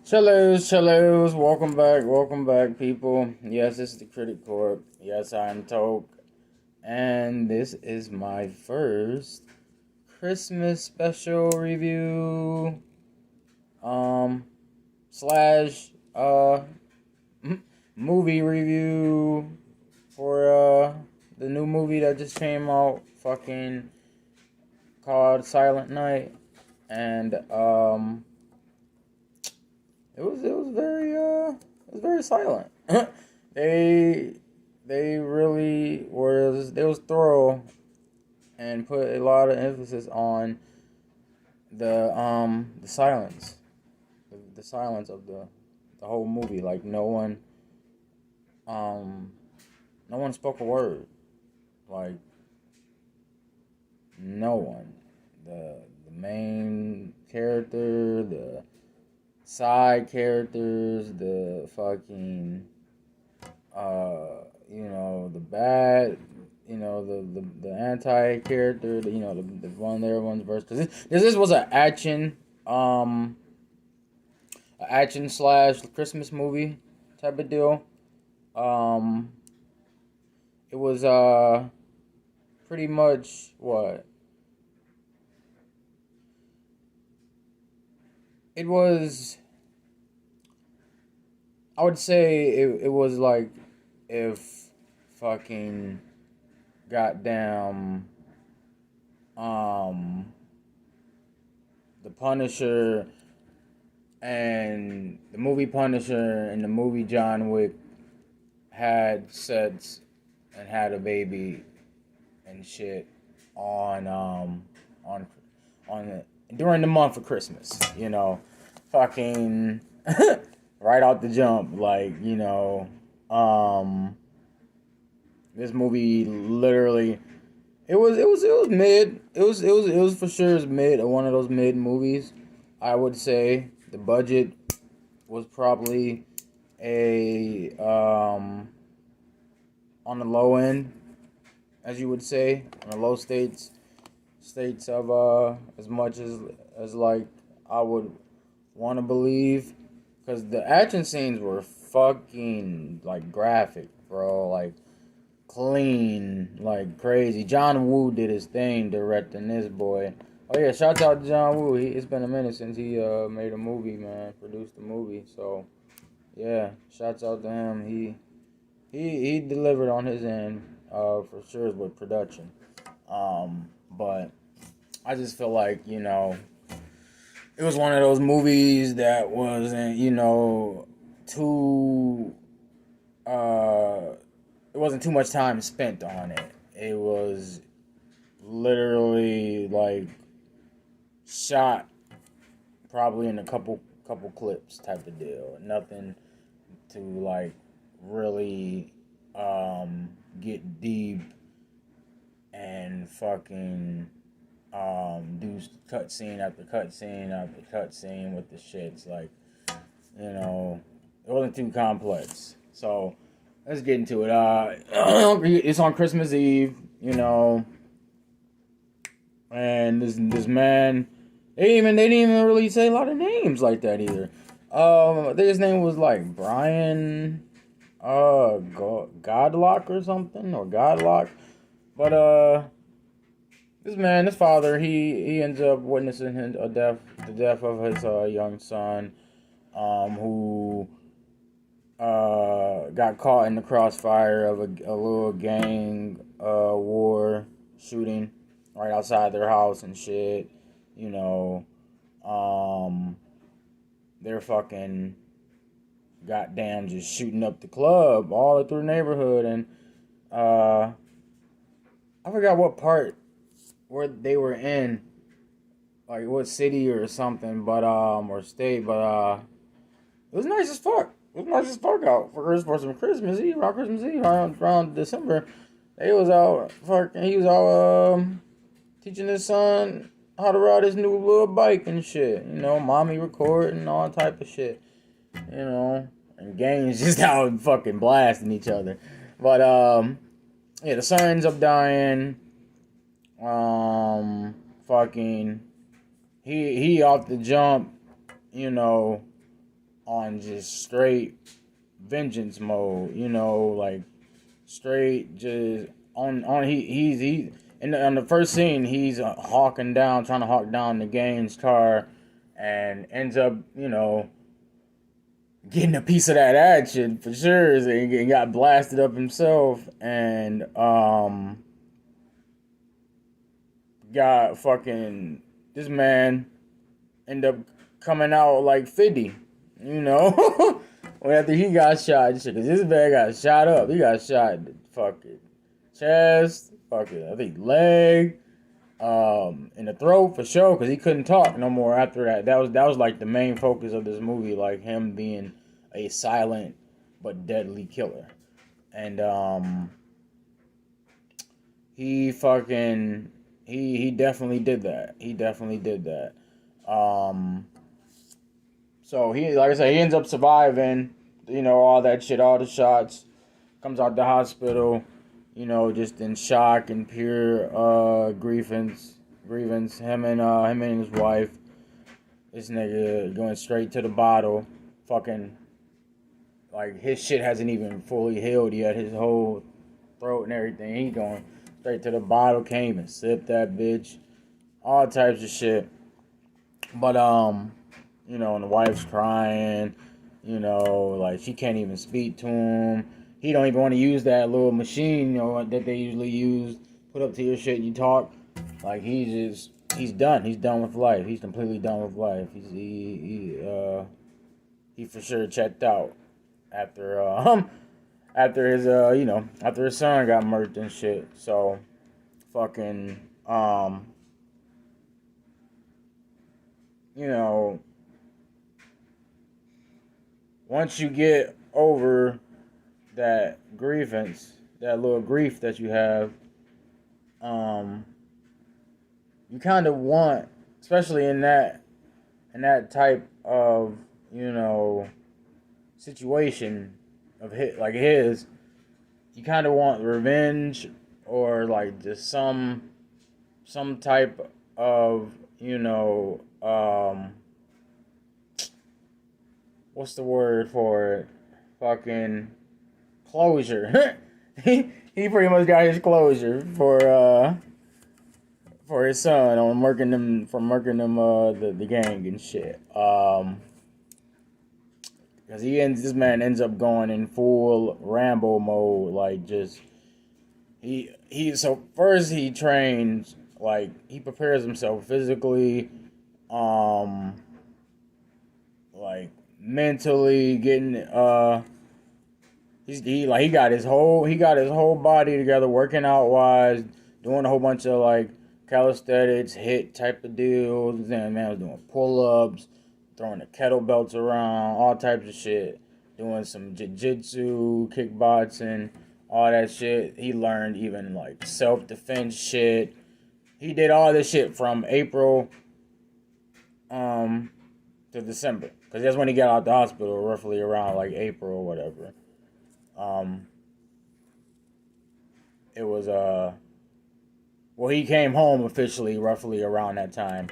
Shallows, welcome back, people. Yes, this is the Critic Corp. Yes, I'm Toke, and this is my first Christmas special review, slash, movie review for, the new movie that just came out, fucking, called Silent Night, and, it was very silent. they they was thorough and put a lot of emphasis on the silence, the silence of the whole movie. Like um no one spoke a word. Like no one. The main character, the side characters, the fucking, the bad, the anti character, the one there, one's verse. Cause this was a action slash Christmas movie type of deal. Um, it was pretty much what it was. I would say it was like if fucking goddamn the Punisher and the movie Punisher and the movie John Wick had sets and had a baby and shit on on during the month of Christmas, fucking right out the jump, like, this movie literally it was mid. It was for sure mid, one of those mid movies. I would say the budget was probably a on the low end, as you would say, on the low states of as much as like I would want to believe, because the action scenes were fucking like graphic, bro, like clean, like crazy. John Woo did his thing directing this boy. Oh yeah, shout out to John Woo. It's been a minute since he made a movie, man, produced a movie. So yeah, shouts out to him. He delivered on his end, for sure with production. But I just feel like, it was one of those movies that wasn't, too it wasn't too much time spent on it. It was literally like shot probably in a couple clips type of deal. Nothing to like really get deep and fucking do cut scene after cut scene after cut scene with the shits. Like, it wasn't too complex. So let's get into it. It's on Christmas Eve, and this man, they didn't even really say a lot of names like that either. I think his name was like Brian, Godlock or something, or Godlock, but this father, he ends up witnessing the death of his young son, who got caught in the crossfire of a little gang war shooting right outside their house and shit. They're fucking goddamn just shooting up the club all through the neighborhood, and I forgot what part where they were in, like what city or something, but or state, but it was nice as fuck. It was nice as fuck out for some Christmas Eve, around December. He was out teaching his son how to ride his new little bike and shit. Mommy recording and all type of shit. And gangs just out fucking blasting each other. But yeah, the son ends up dying. Fucking he off the jump, on just straight vengeance mode, like straight just on he on the first scene he's trying to hawk down the Gaines car, and ends up getting a piece of that action for sure, and got blasted up himself, and got fucking this man end up coming out like 50, after he got shot and shit, because this man got shot up. He got shot in the fucking chest, fucking, I think, leg, in the throat for sure, because he couldn't talk no more after that. That was like the main focus of this movie, like him being a silent but deadly killer. And he definitely did that. So he, like I said, he ends up surviving, all that shit, all the shots. Comes out the hospital, just in shock and pure grievance. Him and his wife. This nigga going straight to the bottle. Fucking, like, his shit hasn't even fully healed yet. His whole throat and everything. He going straight to the bottle. Can't even sip that bitch. All types of shit. But and the wife's crying. Like, she can't even speak to him. He don't even want to use that little machine, that they usually use. Put up to your shit and you talk. Like, he's done. He's done with life. He's completely done with life. He for sure checked out after his after his son got murked and shit. So fucking once you get over that grievance, that little grief that you have, you kind of want, especially in that type of situation of his, you kind of want revenge, or like just some type of what's the word for it? Fucking closure. he pretty much got his closure for his son on murking them the gang and shit. Because this man ends up going in full Rambo mode, like just so first he trains, like he prepares himself physically, like mentally, getting he got his whole body together, working out wise, doing a whole bunch of like calisthenics, hit type of deals, and man was doing pull-ups, throwing the kettlebells around, all types of shit, doing some jiu-jitsu, kickboxing, all that shit. He learned even like self-defense shit. He did all this shit from April to December, because that's when he got out the hospital, roughly around like April or whatever. It was he came home officially roughly around that time.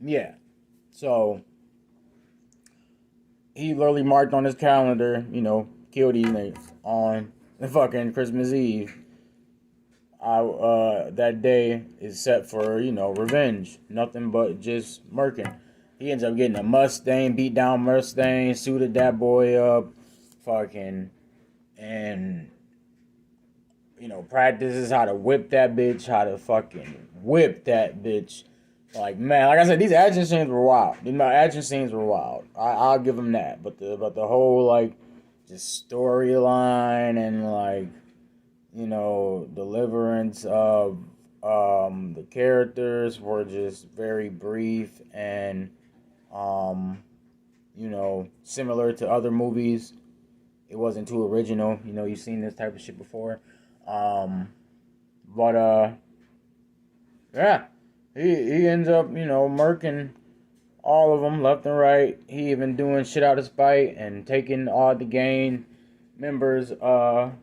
Yeah. So he literally marked on his calendar, kill these niggas on the fucking Christmas Eve. That day is set for, revenge. Nothing but just murking. He ends up getting a Mustang, beat down Mustang, suited that boy up, fucking, and, practices how to whip that bitch, Like, man, like I said, these action scenes were wild. I'll give him that. But the whole, like, just storyline and, like, deliverance of the characters were just very brief and, similar to other movies. It wasn't too original. You've seen this type of shit before. Yeah. He ends up, murking all of them left and right. He even doing shit out of spite and taking all the gang members' phones,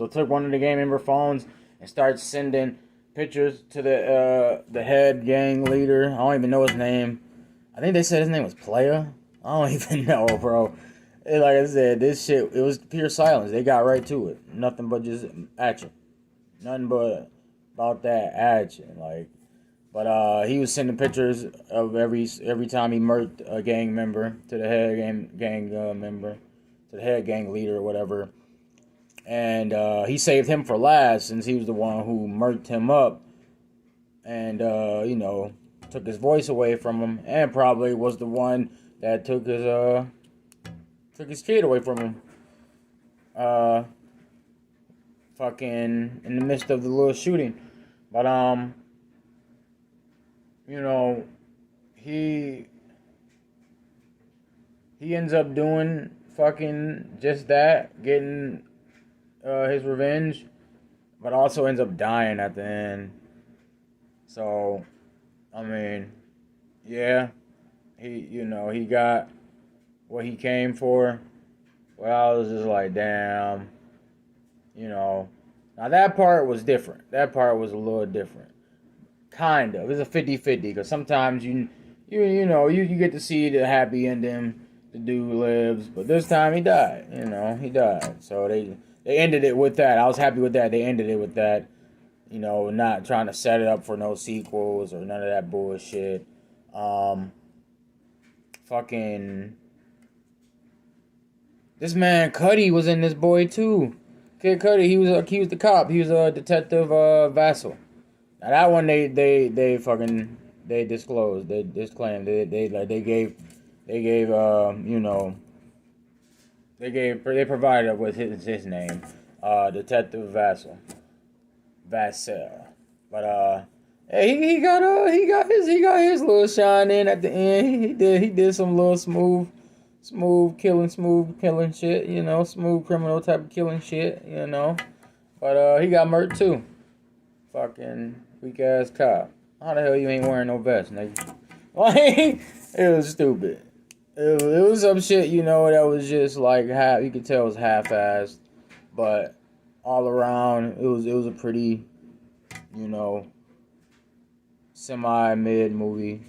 or took one of the gang member phones and started sending pictures to the head gang leader. I don't even know his name. I think they said his name was Playa. I don't even know, bro. And like I said, this shit, it was pure silence. They got right to it. Nothing but just action. Nothing but about that action. But he was sending pictures of every time he murked a gang member to the head gang member, to the head gang leader or whatever. And he saved him for last since he was the one who murked him up and, took his voice away from him, and probably was the one that took his kid away from him. Fucking in the midst of the little shooting. But, he ends up doing fucking just that, getting his revenge, but also ends up dying at the end. So, I mean, yeah, he got what he came for. Well, I was just like, damn, Now that part was different. That part was a little different. Kind of. It's a 50-50, because sometimes you get to see the happy ending. The dude lives, but this time he died. He died. So they ended it with that. I was happy with that. They ended it with that. Not trying to set it up for no sequels or none of that bullshit. Fucking this man Cuddy was in this boy too. Kid Cuddy, he was the cop. He was a detective Vassal. Now that one they disclosed. They disclaimed. They provided with his name, Detective Vassal. But he got his little shine in at the end. He did some little smooth killing shit, smooth criminal type of killing shit, But he got murked too. Fucking weak ass cop. How the hell you ain't wearing no vest, nigga? Like, it was stupid. It was some shit, that was just like half. You could tell it was half-assed, but all around it was a pretty, semi-mid movie.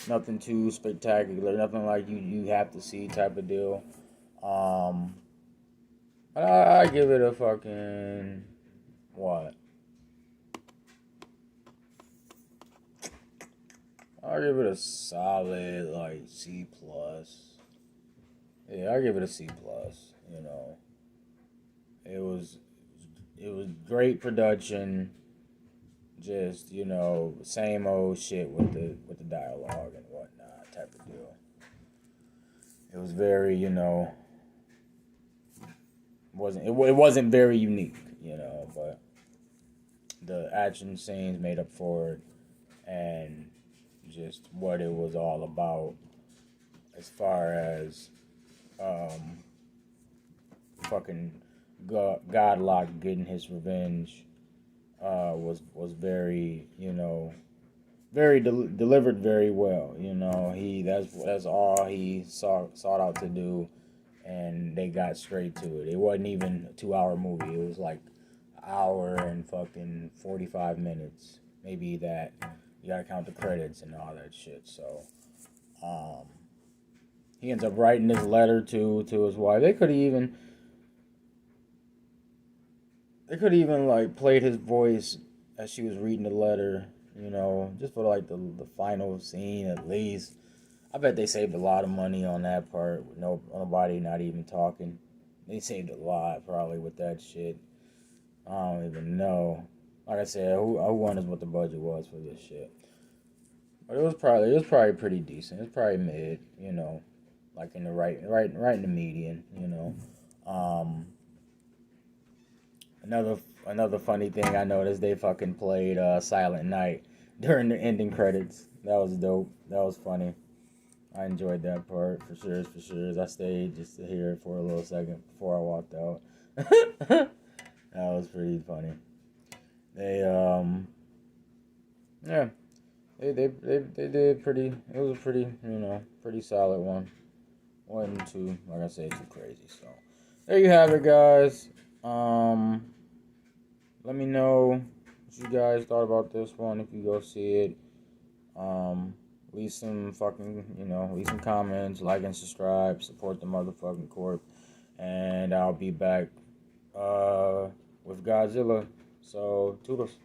Nothing too spectacular. Nothing like you have to see type of deal. But I give it a fucking what? I'll give it a solid C plus. Yeah, I give it a C plus. It was great production. Just same old shit with the dialogue and whatnot type of deal. It was very it wasn't very unique, but the action scenes made up for it, and just what it was all about as far as fucking Godlock getting his revenge was very delivered very well. That's all he sought out to do, and they got straight to it. It wasn't even a 2-hour movie. It was like an hour and fucking 45 minutes, maybe that. You gotta count the credits and all that shit. So, he ends up writing this letter to his wife. They could even played his voice as she was reading the letter. Just for the final scene at least. I bet they saved a lot of money on that part with nobody not even talking. They saved a lot probably with that shit. I don't even know. Like I said, who wonders what the budget was for this shit? But it was probably pretty decent. It's probably mid, like in the right in the median, Another funny thing I noticed, they fucking played Silent Night during the ending credits. That was dope. That was funny. I enjoyed that part for sure. I stayed just to hear it for a little second before I walked out. That was pretty funny. They did pretty. It was a pretty pretty solid one. Wasn't too, like I say, too crazy. So there you have it, guys. Let me know what you guys thought about this one. If you go see it, leave some leave some comments, like and subscribe, support the motherfucking corp, and I'll be back with Godzilla. So, toodles.